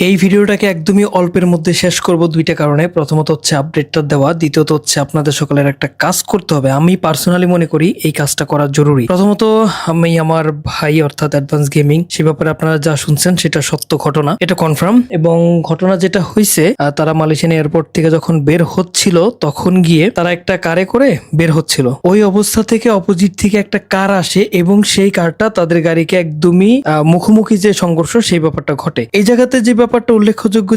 এই ভিডিওটাকে একদমই অল্পের মধ্যে শেষ করব দুইটা কারণে। প্রথমত হচ্ছে আপডেটটা দেওয়া, দ্বিতীয়ত হচ্ছে আপনাদের সকলের একটা কাজ করতে হবে। আমি পার্সোনালি মনে করি এই কাজটা করা জরুরি। প্রথমত আমি আমার ভাই অর্থাৎ অ্যাডভান্স গেমিং, সে ব্যাপারে আপনারা যা শুনছেন সেটা সত্য ঘটনা, এটা কনফার্ম। এবং ঘটনা যেটা হয়েছে, তারা মালয়েশিয়ান এয়ারপোর্ট থেকে যখন বের হচ্ছিল তখন গিয়ে তারা একটা কারে করে বের হচ্ছিল। ওই অবস্থা থেকে অপোজিট থেকে একটা কার আসে এবং সেই কারটা তাদের গাড়িকে একদমই মুখোমুখি যে সংঘর্ষ সেই ব্যাপারটা ঘটে। এই জায়গাতে যে ব্যাপারটা উল্লেখযোগ্য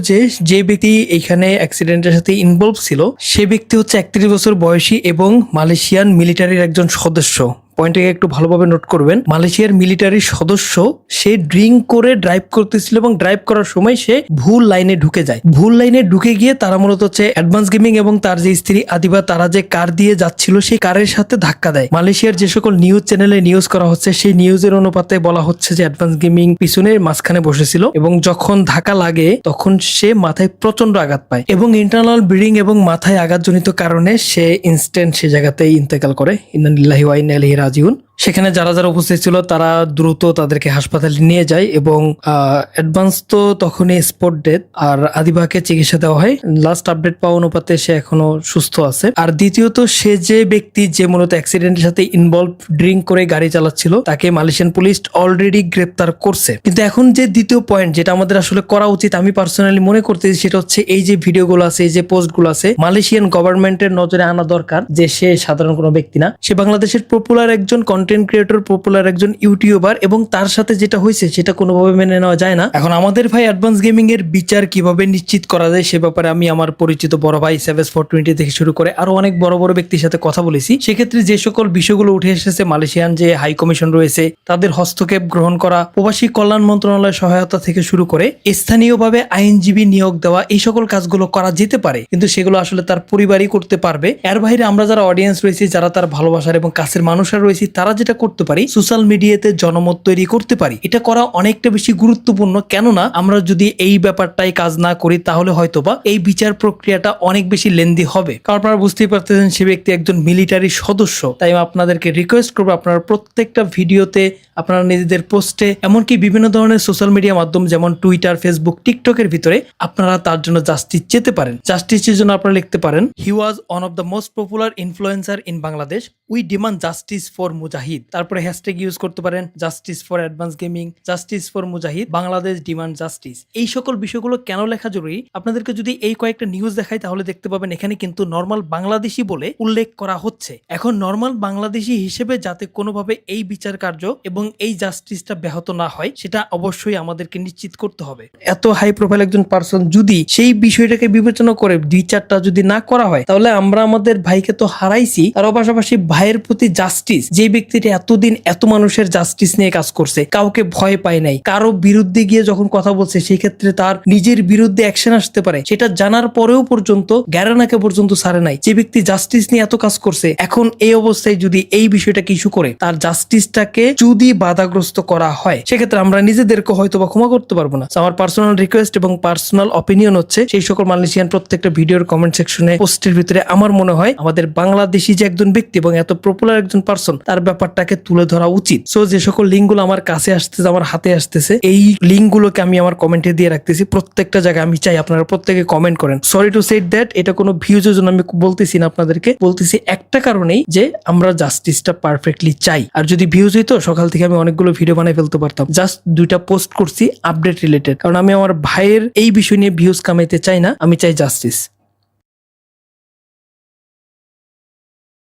যে ব্যক্তি এখানে অ্যাক্সিডেন্টের সাথে ইনভলভ ছিল সে ব্যক্তি হচ্ছে 31 বছর বয়সী এবং মালয়েশিয়ান মিলিটারির একজন সদস্য। পয়েন্টটাকে একটু ভালোভাবে নোট করবেন। মালয়েশিয়ার মিলিটারির সদস্য, সে ড্রিঙ্ক করে ড্রাইভ করতেছিল এবং ড্রাইভ করার সময় সে ভুল লাইনে ঢুকে যায়। ভুল লাইনে ঢুকে গিয়ে তারা মূলত হচ্ছে অ্যাডভান্স গেমিং এবং তার যে স্ত্রী আদিবা, তারা যে কার দিয়ে যাচ্ছিল সেই কারের সাথে ধাক্কা দেয়। মালয়েশিয়ার যে সকল নিউজ চ্যানেলে নিউজ করা হচ্ছে সেই নিউজের অনুপাতে বলা হচ্ছে যে অ্যাডভান্স গেমিং পিছনের মাঝখানে বসেছিল এবং যখন ধাক্কা লাগে তখন সে মাথায় প্রচন্ড আঘাত পায় এবং ইন্টারনাল ব্লিডিং এবং মাথায় আঘাতজনিত কারণে সে ইনস্ট্যান্ট সে জায়গাতেই ইন্তেকাল করে। ইন্না লিল্লাহি ওয়া ইন্না ইলাইহি রাজিউন। সেখানে যারা যারা উপস্থিত ছিল তারা দ্রুত তাদেরকে হাসপাতালে নিয়ে যায় এবং অ্যাডভান্স তো তখনই স্পট ডেথ, আর আদিবাকে চিকিৎসা দেওয়া হয়। লাস্ট আপডেট পাওয়া অনুপাতে সে এখনো সুস্থ আছে। আর দ্বিতীয়ত, সে যে ব্যক্তি যে মূলত অ্যাক্সিডেন্টের সাথে ইনভলভ, ড্রিঙ্ক করে গাড়ি চালাচ্ছিল, তাকে মালয়েশিয়ান পুলিশ অলরেডি গ্রেপ্তার করছে। কিন্তু এখন যে দ্বিতীয় পয়েন্ট যেটা আমাদের আসলে করা উচিত, আমি পার্সোনালি মনে করতেছি, সেটা হচ্ছে এই যে ভিডিওগুলো আছে, এই যে পোস্টগুলো আছে, মালয়েশিয়ান গভর্নমেন্টের নজরে আনা দরকার যে সে সাধারণ কোনো ব্যক্তি না, সে বাংলাদেশের পপুলার একজন কন্টেন্ট ক্রিয়েটর, পপুলার একজন ইউটিউবার, এবং তার সাথে যেটা হয়েছে সেটা কোনোভাবে মেনে নেওয়া যায় না। এখন আমাদের ভাই অ্যাডভান্স গেমিং এর বিচার কিভাবে নিশ্চিত করা যায় সে ব্যাপারে আমি আমার পরিচিত বড় ভাই সেভেস 420 থেকে শুরু করে আরো অনেক বড় বড় ব্যক্তির সাথে কথা বলেছি। সেক্ষেত্রে যে সকল বিষয়গুলো উঠে এসেছে, মালয়েশিয়ান যে হাই কমিশন রয়েছে তাদের হস্তক্ষেপ গ্রহণ করা, প্রবাসী কল্যাণ মন্ত্রণালয়ের সহায়তা থেকে শুরু করে স্থানীয়ভাবে আইনজীবী নিয়োগ দেওয়া, এই সকল কাজগুলো করা যেতে পারে, কিন্তু সেগুলো আসলে তার পরিবারই করতে পারবে। এর বাইরে আমরা যারা অডিয়েন্স রয়েছি, যারা তার ভালোবাসার এবং কাছের মানুষরা রয়েছি, তারা যেটা করতে পারি, সোশ্যাল মিডিয়াতে জনমত তৈরি করতে পারি। এটা করা অনেকটা বেশি গুরুত্বপূর্ণ। কেননা আমরা যদি এই ব্যাপারটাই কাজ না করি তাহলে হয়তোবা এই বিচার প্রক্রিয়াটা অনেক বেশি লেন্দি হবে। কারণ আপনারা বুঝতেই পারতেছেন সে ব্যক্তি একজন মিলিটারি সদস্য। তাই আপনাদেরকে রিকোয়েস্ট করবো, আপনারা প্রত্যেকটা ভিডিওতে, আপনারা নিজেদের পোস্টে, এমনকি বিভিন্ন ধরনের সোশ্যাল মিডিয়া মাধ্যম যেমন টুইটার, ফেসবুক, টিকটকের ভিতরে আপনারা তার জন্য জাস্টিস চেতে পারেন। জাস্টিসের জন্য আপনারা লিখতে পারেন, he was one of the most popular influencer in Bangladesh, we demand justice for Mujahid. তারপরে হ্যাশট্যাগ ইউজ করতে পারেন justice for advance gaming, justice for Mujahid, Bangladesh demand justice. এই সকল বিষয়গুলো কেন লেখা জরুরি, আপনাদেরকে যদি এই কয়েকটা নিউজ দেখাই তাহলে দেখতে পাবেন এখানে কিন্তু নর্মাল বাংলাদেশি বলে উল্লেখ করা হচ্ছে। এখন নর্মাল বাংলাদেশি হিসেবে যাতে কোনোভাবে এই বিচার কার্য এবং এই জাস্টিসটা ব্যাহত না হয় সেটা অবশ্যই আমাদেরকে নিশ্চিত করতে হবে। এত হাই প্রোফাইল একজন পার্সন যদি সেই বিষয়টাকে বিবেচনা করে বিচারটা যদি না করা হয় তাহলে আমরা আমাদের ভাইকে তো হারাইছি, তার পাশাপাশি ভাইয়ের প্রতি জাস্টিস, যে ব্যক্তিটা এতদিন এত মানুষের জাস্টিস নিয়ে কাজ করছে, কাউকে ভয় পায় নাই, কারো বিরুদ্ধে গিয়ে যখন কথা বলছে সেই ক্ষেত্রে তার নিজের বিরুদ্ধে অ্যাকশন আসতে পারে সেটা জানার পরেও পর্যন্ত গ্যারানাকে পর্যন্ত ছাড়ে নাই, যে ব্যক্তি জাস্টিস নিয়ে এত কাজ করছে, এখন এই অবস্থায় যদি এই বিষয়টাকে ইস্যু করে তার জাস্টিসটাকে যদি বাধাগ্রস্ত করা হয় সেক্ষেত্রে আমরা নিজেদেরকে হয়তো বা ক্ষমা করতে পারবো না। আমার পার্সোনাল রিকোয়েস্ট এবং পার্সোনাল অপিনিয়ন হচ্ছে, সেই সকল মালয়েশিয়ান প্রত্যেকটা ভিডিওর কমেন্ট সেকশনে, পোস্টের ভিতরে আমার মনে হয় আমাদের বাংলাদেশি যে একজন ব্যক্তি এবং এত পপুলার একজন পার্সন, তার ব্যাপারটাকে তুলে ধরা উচিত। সো যে সকল লিঙ্কগুলো আমার কাছে আসতেছে, আমার হাতে আসতেছে, এই লিঙ্কগুলোকে আমি আমার কমেন্টে দিয়ে রাখতেছি। প্রত্যেকটা জায়গায় আমি চাই আপনারা প্রত্যেকে কমেন্ট করেন। সরি টু সেড দ্যাট, এটা কোনো ভিউজের জন্য আমি বলতেছি না, আপনাদেরকে বলতেছি একটা কারণেই যে আমরা জাস্টিসটা পারফেক্টলি চাই। আর যদি ভিউজ হইতো সকাল থেকে আমি অনেকগুলো ভিডিও বানাই ফেলতে পারতাম। জাস্ট 2টা পোস্ট করছি আপডেট রিলেটেড, কারণ আমি আমার ভাইয়ের এই বিষয় নিয়ে ভিউজ কামাইতে চাই না, আমি চাই জাস্টিস।